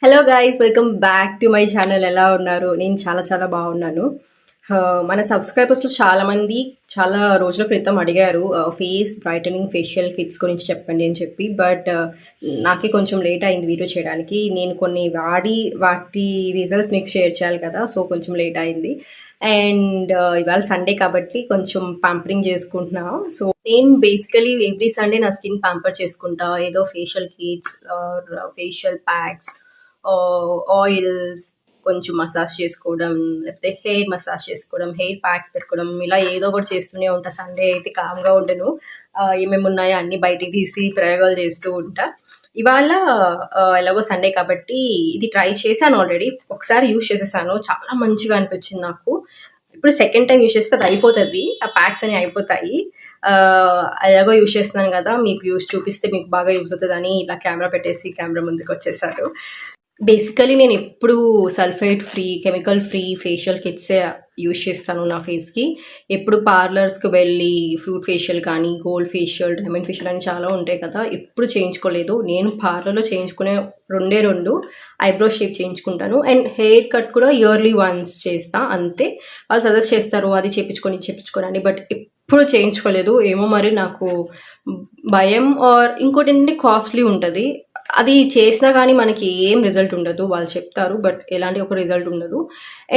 Hello guys, welcome back to my channel. ఎలా ఉన్నారు? నేను చాలా చాలా బాగున్నాను. మన సబ్స్క్రైబర్స్లో చాలా మంది చాలా రోజుల క్రితం అడిగారు ఫేస్ బ్రైటనింగ్ ఫేషియల్ కిట్స్ గురించి చెప్పండి అని చెప్పి. బట్ నాకే కొంచెం లేట్ అయింది వీడియో చేయడానికి. నేను కొన్ని వాడి వాటి రిజల్ట్స్ మీకు షేర్ చేయాలి కదా, సో కొంచెం లేట్ అయింది. అండ్ ఇవాళ సండే కాబట్టి కొంచెం పాంపరింగ్ చేసుకుంటున్నా. సో నేను బేసికలీ ఎవ్రీ సండే నా స్కిన్ ప్యాంపర్ చేసుకుంటా. ఏదో facial kits or facial packs, oils, కొంచెం మసాజ్ చేసుకోవడం, లేకపోతే హెయిర్ మసాజ్ చేసుకోవడం, హెయిర్ ప్యాక్స్ పెట్టుకోవడం, ఇలా ఏదో ఒకటి చేస్తూనే ఉంటా. సండే అయితే కామ్గా ఉండను. ఏమేమి ఉన్నాయో అన్నీ బయటికి తీసి ప్రయోగాలు చేస్తూ ఉంటా. ఇవాళ ఎలాగో సండే కాబట్టి ఇది ట్రై చేశాను. ఆల్రెడీ ఒకసారి యూజ్ చేసేసాను, చాలా మంచిగా అనిపించింది నాకు. ఇప్పుడు సెకండ్ టైం యూజ్ చేస్తే అది అయిపోతుంది, ఆ ప్యాక్స్ అని అయిపోతాయి. ఎలాగో యూజ్ చేస్తున్నాను కదా, మీకు యూజ్ చూపిస్తే మీకు బాగా యూజ్ అవుతుందని ఇలా కెమెరా పెట్టేసి కెమెరా ముందుకు వచ్చేసారు. బేసికలీ నేను ఎప్పుడు sulphite free, chemical free facial కిట్సే యూజ్ చేస్తాను నా ఫేస్కి. ఎప్పుడు పార్లర్స్కి వెళ్ళి ఫ్రూట్ ఫేషియల్ కానీ, గోల్డ్ ఫేషియల్, డైమండ్ ఫేషియల్ అని చాలా ఉంటాయి కదా, ఎప్పుడు చేయించుకోలేదు. నేను పార్లర్లో చేయించుకునే రెండు ఐబ్రో షేప్ చేయించుకుంటాను. అండ్ హెయిర్ కట్ కూడా ఇయర్లీ వన్స్ చేస్తా, అంతే. వాళ్ళు సజెస్ట్ చేస్తారు అది చేయించుకొని బట్ ఎప్పుడు చేయించుకోలేదు. ఏమో మరి నాకు భయం. ఆర్ ఇంకోటి ఏంటంటే కాస్ట్లీ ఉంటుంది. అది చేసినా కానీ మనకి ఏం రిజల్ట్ ఉండదు. వాళ్ళు చెప్తారు బట్ ఎలాంటి ఒక రిజల్ట్ ఉండదు.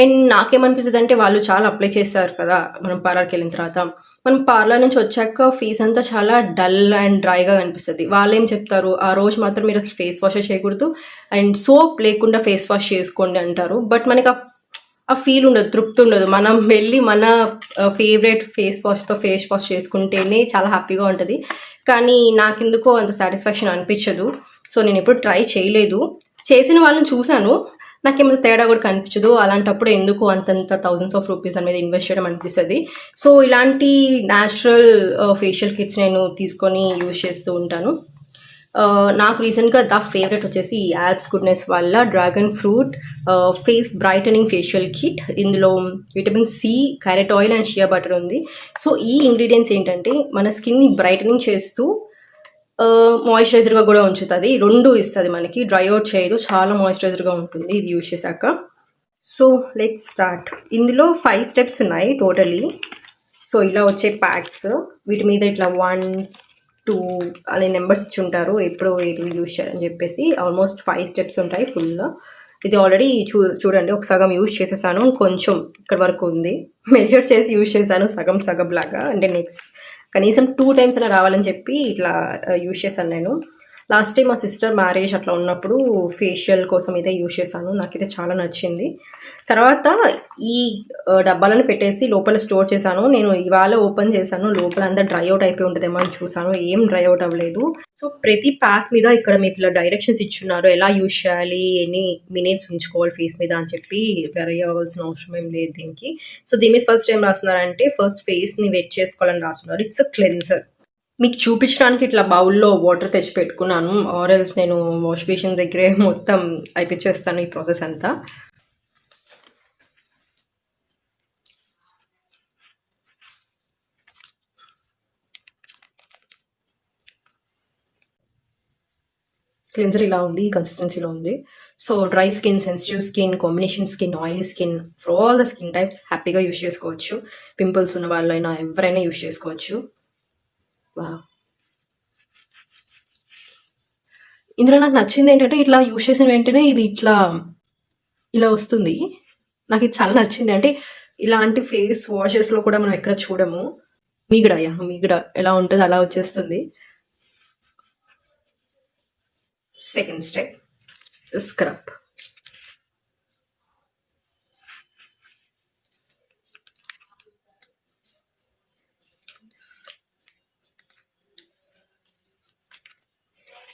అండ్ నాకేమనిపిస్తుంది అంటే, వాళ్ళు చాలా అప్లై చేస్తారు కదా మనం పార్లర్కి వెళ్ళిన తర్వాత. మనం పార్లర్ నుంచి వచ్చాక ఫేస్ అంతా చాలా డల్ అండ్ డ్రైగా కనిపిస్తుంది. వాళ్ళు ఏం చెప్తారు, ఆ రోజు మాత్రం మీరు అసలు ఫేస్ వాష్ చేయకూడదు అండ్ సోప్ లేకుండా ఫేస్ వాష్ చేసుకోండి అంటారు. బట్ మనకి ఆ ఫీల్ ఉండదు, తృప్తి ఉండదు. మనం వెళ్ళి మన ఫేవరెట్ ఫేస్ వాష్తో ఫేస్ వాష్ చేసుకుంటేనే చాలా హ్యాపీగా ఉంటుంది. కానీ నాకెందుకో అంత సాటిస్ఫాక్షన్ అనిపించదు. సో నేను ఎప్పుడు ట్రై చేయలేదు. చేసిన వాళ్ళని చూశాను, నాకేమైనా తేడా కూడా కనిపించదు. అలాంటప్పుడు ఎందుకు అంతంత థౌజండ్స్ ఆఫ్ రూపీస్ అనేది ఇన్వెస్ట్ చేయడం అనిపిస్తుంది. సో ఇలాంటి న్యాచురల్ ఫేషియల్ కిట్స్ నేను తీసుకొని యూజ్ చేస్తూ ఉంటాను. నాకు రీసెంట్గా ద ఫేవరెట్ వచ్చేసి ఆల్ప్స్ గుడ్నెస్ వల్ల dragon fruit face brightening facial kit. ఇందులో vitamin C, carrot oil and shea butter ఉంది. సో ఈ ఇంగ్రీడియంట్స్ ఏంటంటే మన స్కిన్ని బ్రైటనింగ్ చేస్తూ మాయిశ్చరైజర్గా కూడా ఉంచుతుంది. రెండు ఇస్తుంది మనకి, డ్రై అవుట్ చేయదు, చాలా మాయిశ్చరైజర్గా ఉంటుంది ఇది యూజ్ చేశాక. So let's start. ఇందులో 5 స్టెప్స్ ఉన్నాయి టోటలీ. సో ఇలా వచ్చే ప్యాక్స్, వీటి మీద ఇట్లా 1, 2 అనే నెంబర్స్ ఇచ్చి ఉంటారు, ఎప్పుడు ఏది యూజ్ చేయాలని చెప్పేసి. ఆల్మోస్ట్ 5 స్టెప్స్ ఉంటాయి ఫుల్. ఇది ఆల్రెడీ చూడండి, ఒక సగం యూజ్ చేసేసాను, కొంచెం ఇక్కడ వరకు ఉంది. మెజర్ చేసి యూజ్ చేశాను సగం సగం లాగా. అంటే నెక్స్ట్ కనీసం 2 టైమ్స్ అలా రావాలని చెప్పి ఇట్లా యూజ్ చేశాను నేను. లాస్ట్ టైం మా సిస్టర్ మ్యారేజ్ అట్లా ఉన్నప్పుడు ఫేషియల్ కోసం ఇదే యూజ్ చేశాను. నాకైతే చాలా నచ్చింది. తర్వాత ఈ డబ్బాలను పెట్టేసి లోపల స్టోర్ చేశాను. నేను ఇవాళ ఓపెన్ చేశాను, లోపల అంతా డ్రై అవుట్ అయిపోయి ఉంటుందేమో అని చూసాను, ఏం డ్రై అవుట్ అవ్వలేదు. సో ప్రతి ప్యాక్ మీద ఇక్కడ మీకు ఇలా డైరెక్షన్స్ ఇచ్చున్నారు, ఎలా యూజ్ చేయాలి, ఎన్ని మినిట్స్ ఉంచుకోవాలి ఫేస్ మీద అని చెప్పి. వెరీ అవ్వాల్సిన అవసరం ఏం లేదు దీనికి. సో దీని మీద ఫస్ట్ ఏం రాస్తున్నారంటే, ఫస్ట్ ఫేస్ని వెట్ చేసుకోవాలని రాస్తున్నారు. It's a cleanser. మీకు చూపించడానికి ఇట్లా బౌల్లో వాటర్ తెచ్చి పెట్టుకున్నాను, ఆరెల్స్ నేను వాష్ బేసిన్ దగ్గరే మొత్తం అయిపించేస్తాను ఈ ప్రాసెస్ అంతా. క్లెన్సర్ ఇలా ఉంది, ఈ కన్సిస్టెన్సీలో ఉంది. So dry skin, sensitive skin, combination skin, oily skin, for all the skin types హ్యాపీగా యూజ్ చేసుకోవచ్చు. పింపుల్స్ ఉన్న వాళ్ళైనా ఎవరైనా యూజ్ చేసుకోవచ్చు. వా, ఇందులో నాకు నచ్చింది ఏంటంటే, ఇట్లా యూజ్ చేసిన వెంటనే ఇది ఇట్లా ఇలా వస్తుంది. నాకు ఇది చాలా నచ్చింది. అంటే ఇలాంటి ఫేస్ వాషెస్లో కూడా మనం ఎక్కడ చూడము. మీగడ ఎలా ఉంటుంది అలా వచ్చేస్తుంది. Second step, scrub.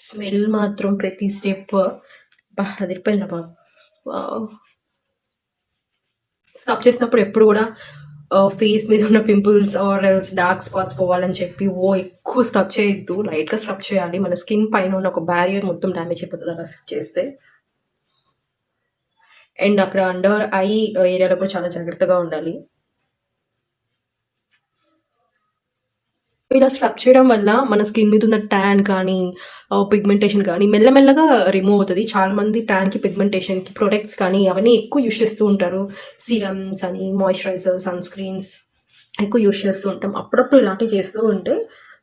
స్మెల్ మాత్రం ప్రతి స్టెప్ అదిరిపోయింది బాబు. స్క్రబ్ చేసినప్పుడు ఎప్పుడు కూడా ఫేస్ మీద ఉన్న pimples or else dark spots పోవాలని చెప్పి ఎక్కువ స్క్రబ్ చేయొద్దు, లైట్గా స్క్రబ్ చేయాలి. మన స్కిన్ పైన ఉన్న ఒక బ్యారియర్ మొత్తం డ్యామేజ్ అయిపోతుంది అలా చేస్తే. అండ్ అక్కడ అండర్ ఐ ఏరియాలో కూడా చాలా జాగ్రత్తగా ఉండాలి. ఇలా స్క్రబ్ చేయడం వల్ల మన స్కిన్ మీద ఉన్న ట్యాన్ కానీ, పిగ్మెంటేషన్ కానీ మెల్లమెల్లగా రిమూవ్ అవుతది. చాలామంది ట్యాన్‌కి, పిగ్మెంటేషన్‌కి ప్రొడక్ట్స్ కానీ అవన్నీ ఎక్కువ యూజ్ చేస్తూ ఉంటారు. సీరమ్స్ అని, మాయిశ్చరైజర్, సన్ స్క్రీన్స్ ఎక్కువ యూజ్ చేస్తూ ఉంటాం. అప్పుడప్పుడు ఇలాంటివి చేస్తూ ఉంటే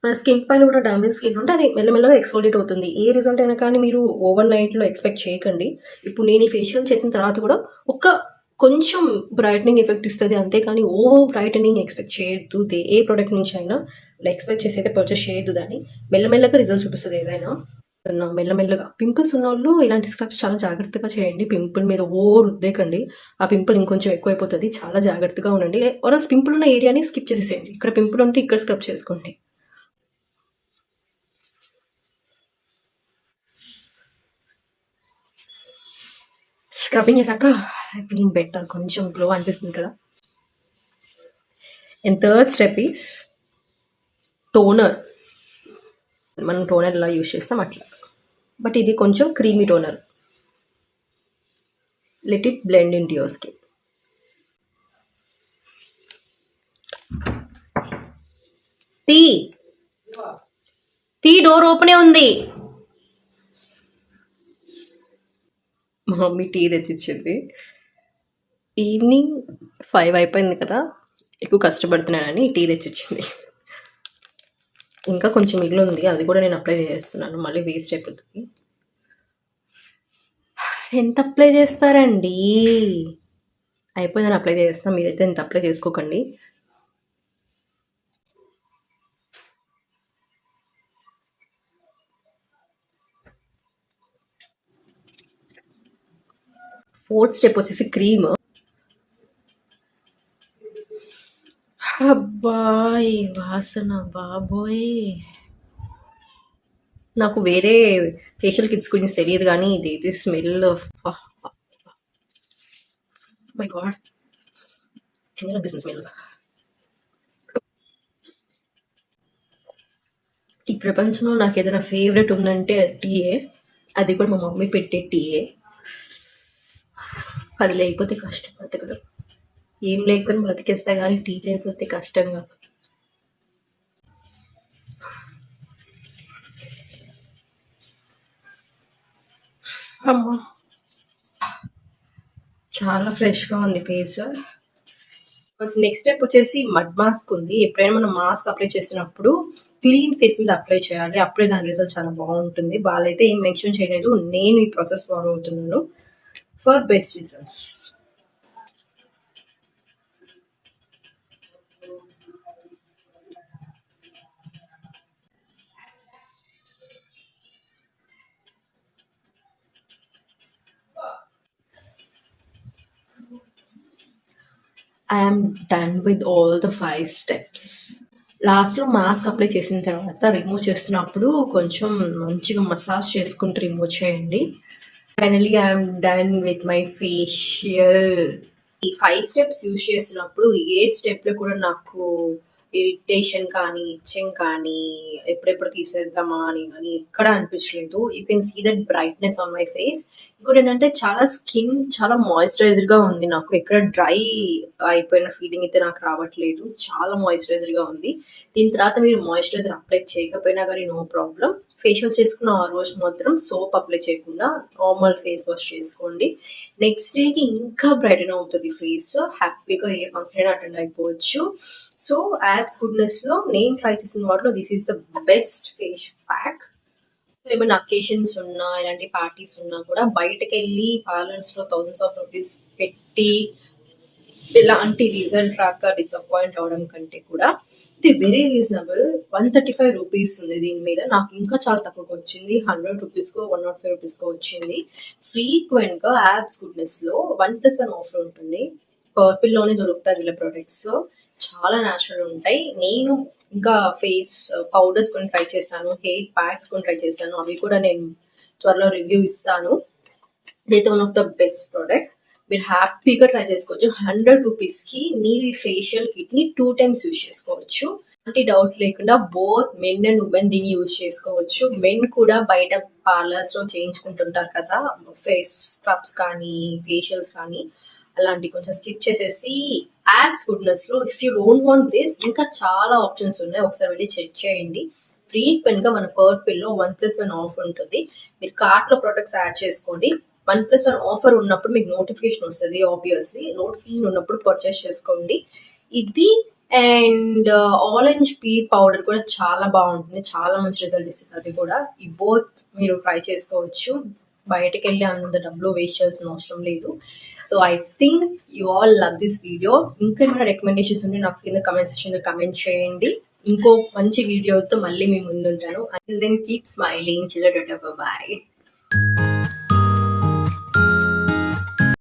మన స్కిన్ పైన కూడా డ్యామేజ్ స్కిన్ ఉంటే అది మెల్లమెల్లగా ఎక్స్‌ఫోలియేట్ అవుతుంది. ఏ రిజల్ట్ అయినా కానీ మీరు ఓవర్ నైట్‌లో ఎక్స్‌పెక్ట్ చేయకండి. ఇప్పుడు నేను ఈ ఫేషియల్ చేసిన తర్వాత కూడా ఒక కొంచెం బ్రైట్నింగ్ ఎఫెక్ట్ ఇస్తది. అంతేకాని ఓవర్ బ్రైటనింగ్ ఎక్స్‌పెక్ట్ చేయొద్దు. ఏ ప్రొడక్ట్ నుంచి అయినా ఇలా ఎక్స్‌పెక్ట్ చేసి అయితే పర్చేస్ చేయొద్దు దాన్ని. మెల్లమెల్లగా రిజల్ట్ చూపిస్తది ఏదైనా. మెల్లమెల్లగా పింపుల్స్ ఉన్నోళ్ళు ఇలాంటి స్క్రబ్స్ చాలా జాగ్రత్తగా చేయండి. పింపుల్ మీద రుద్దేకండి. ఆ పింపుల్ ఇంకొంచెం ఎక్కువైపోతది. చాలా జాగ్రత్తగా ఉండండి. ఆర్ ఎల్స్ పింపుల్ ఉన్న ఏరియాని స్కిప్ చేసేసేయండి. ఇక్కడ పింపుల్ ఉంటే ఇక్కడ స్క్రబ్ చేసుకోండి. స్క్రబ్బింగ్ చేశాక ఫీలింగ్ బెటర్. కొంచెం గ్లో అనిపిస్తుంది కదా! And third step is toner. మనం టోనర్ ఎలా యూజ్ చేస్తాం అట్లా. బట్ ఇది కొంచెం creamy toner. Let it blend into your skin. తీ డోర్ ఓపెనే ఉంది. మా మమ్మీ టీ తెచ్చిచ్చింది. ఈవినింగ్ 5 అయిపోయింది కదా! ఎక్కువ కష్టపడుతున్నానని టీ తెచ్చిచ్చింది. ఇంకా కొంచెం మిగిలుంది. అది కూడా నేను అప్లై చేసేస్తున్నాను. మళ్ళీ వేస్ట్ అయిపోతుంది. ఎంత అప్లై చేస్తారండి? అయిపోయిందని అప్లై చేసేస్తా. మీరైతే ఎంత అప్లై చేసుకోకండి. ఫోర్త్ స్టెప్ వచ్చేసి క్రీమ్. అబ్బాయ్ వాసన బాబోయ్! నాకు వేరే ఫేషియల్ కిట్స్ గురించి తెలియదు కానీ ఇదైతే స్మెల్ మై గాడ్ తినాలనిపిస్తుంది స్మెల్. ఈ ప్రపంచంలో నాకు ఏదైనా ఫేవరెట్ ఉందంటే టీయే. అది కూడా మా మమ్మీ పెట్టే టీయే. అది లేకపోతే కష్టం బతకడం. ఏం లేకపోయినా బతికేస్తా కానీ టీ లేకపోతే కష్టంగా. అమ్మా చాలా ఫ్రెష్గా ఉంది ఫేస్. నెక్స్ట్ స్టెప్ వచ్చేసి మడ్ మాస్క్ ఉంది. ఎప్పుడైనా మనం మాస్క్ అప్లై చేసినప్పుడు క్లీన్ ఫేస్ మీద అప్లై చేయాలి. అప్పుడే దాని రిజల్ట్ చాలా బాగుంటుంది. వాళ్ళైతే ఏం మెన్షన్ చేయలేదు. నేను ఈ ప్రాసెస్ ఫాలో అవుతున్నాను for best results. I'm done with all the 5 steps. లాస్ట్‌లో మాస్క్ అప్లై చేసిన తర్వాత రిమూవ్ చేస్తున్నప్పుడు కొంచెం మంచిగా మసాజ్ చేసుకుంటూ రిమూవ్ చేయండి. Finally I'm done with my facial. ఈ 5 స్టెప్స్ యూజ్ చేసినప్పుడు ఏ స్టెప్‌లో కూడా నాకు ఇరిటేషన్ కానీ, ఇచ్చింగ్ కానీ, ఎప్పుడెప్పుడు తీసేద్దామా అని కానీ ఎక్కడ అనిపించలేదు. You can see that brightness on my face. ఇంకోటేంటంటే చాలా స్కిన్ చాలా మాయిశ్చరైజ్డ్‌గా ఉంది నాకు. ఎక్కడ డ్రై అయిపోయిన ఫీలింగ్ అయితే నాకు రావట్లేదు. చాలా మాయిశ్చరైజ్డ్‌గా ఉంది. దీని తర్వాత మీరు మాయిశ్చరైజర్ అప్లై చేయకపోయినా గానీ నో ప్రాబ్లమ్. ఫేషియల్ చేసుకున్న ఆ రోజు మాత్రం సోప్ అప్లై చేయకుండా నార్మల్ ఫేస్ వాష్ చేసుకోండి. నెక్స్ట్ డేకి ఇంకా బ్రైటన్ అవుతుంది ఫేస్. హ్యాపీగా ఏ ఫంక్షన్ అటెండ్ అయిపోవచ్చు. సో యాబ్స్ గుడ్నెస్‌లో నేను ట్రై చేసిన వాటిలో this is the best face pack. ఏమైనా అకేషన్స్ ఉన్నా, ఇలాంటి పార్టీస్ ఉన్నా కూడా బయటకెళ్ళి పార్లర్స్‌లో థౌసండ్స్ ఆఫ్ రూపీస్ పెట్టి ఇలాంటి రిజల్ట్ రాక డిసప్పాయింట్ అవ్వడం కంటే కూడా ఇది వెరీ రీజనబుల్. 135 రూపీస్ ఉంది దీని మీద. నాకు ఇంకా చాలా తక్కువగా వచ్చింది. 100 రూపీస్‌కో, 105 రూపీస్‌కో వచ్చింది. ఫ్రీక్వెంట్‌గా యాబ్స్ గుడ్నెస్‌లో 1+1 ఆఫర్ ఉంటుంది. పర్పుల్‌లోనే దొరుకుతాయి వీళ్ళ ప్రొడక్ట్స్. చాలా న్యాచురల్ ఉంటాయి. నేను ఇంకా ఫేస్ పౌడర్స్ కొన్ని ట్రై చేశాను. హెయిర్ ప్యాక్స్ కొన్ని ట్రై చేశాను. అవి కూడా నేను త్వరలో రివ్యూ ఇస్తాను. ఇదైతే one of the best product. మీరు హ్యాపీగా ట్రై చేసుకోవచ్చు. 100 రూపీస్‌కి మీరు ఈ ఫేషియల్ కిట్‌ని 2 టైమ్స్ యూజ్ చేసుకోవచ్చు. ఎలాంటి డౌట్ లేకుండా బోత్ మెన్ అండ్ ఉమెన్ దీన్ని యూజ్ చేసుకోవచ్చు. మెన్ కూడా బయట పార్లర్స్‌లో చేయించుకుంటుంటారు కదా! ఫేస్ స్క్రబ్స్ కానీ, ఫేషియల్స్ కానీ. అలాంటి కొంచెం స్కిప్ చేసేసి యాప్స్ గుడ్నెస్లో if you don't want this ఇంకా చాలా ఆప్షన్స్ ఉన్నాయి, ఒకసారి వెళ్ళి చెక్ చేయండి. ఫ్రీక్వెంట్గా మన పర్పుల్లో 1+1 ఆఫ్ ఉంటుంది. మీరు కార్ట్లో ప్రొడక్ట్స్ యాడ్ చేసుకోండి. 1+1 ఆఫర్ ఉన్నప్పుడు మీకు నోటిఫికేషన్ వస్తుంది. ఆబ్వియస్లీ నోటిఫికేషన్ ఉన్నప్పుడు పర్చేస్ చేసుకోండి. ఇది అండ్ ఆరెంజ్ పీ పౌడర్ కూడా చాలా బాగుంటుంది, చాలా మంచి రిజల్ట్ ఇస్తుంది. అది కూడా ఈ బోత్ మీరు ట్రై చేసుకోవచ్చు. బయటకు వెళ్ళి అంత డబ్బులు వేస్ట్ చేయాల్సిన అవసరం లేదు. So I think you all love this video. ఇంకా ఏమైనా రికమెండేషన్స్ ఉంటే నాకు కింద కమెంట్ సెక్షన్లో కమెంట్ చేయండి. ఇంకో మంచి వీడియోతో మళ్ళీ మీ ముందుంటాను. Until then keep smiling. చిల్లర బాయ్.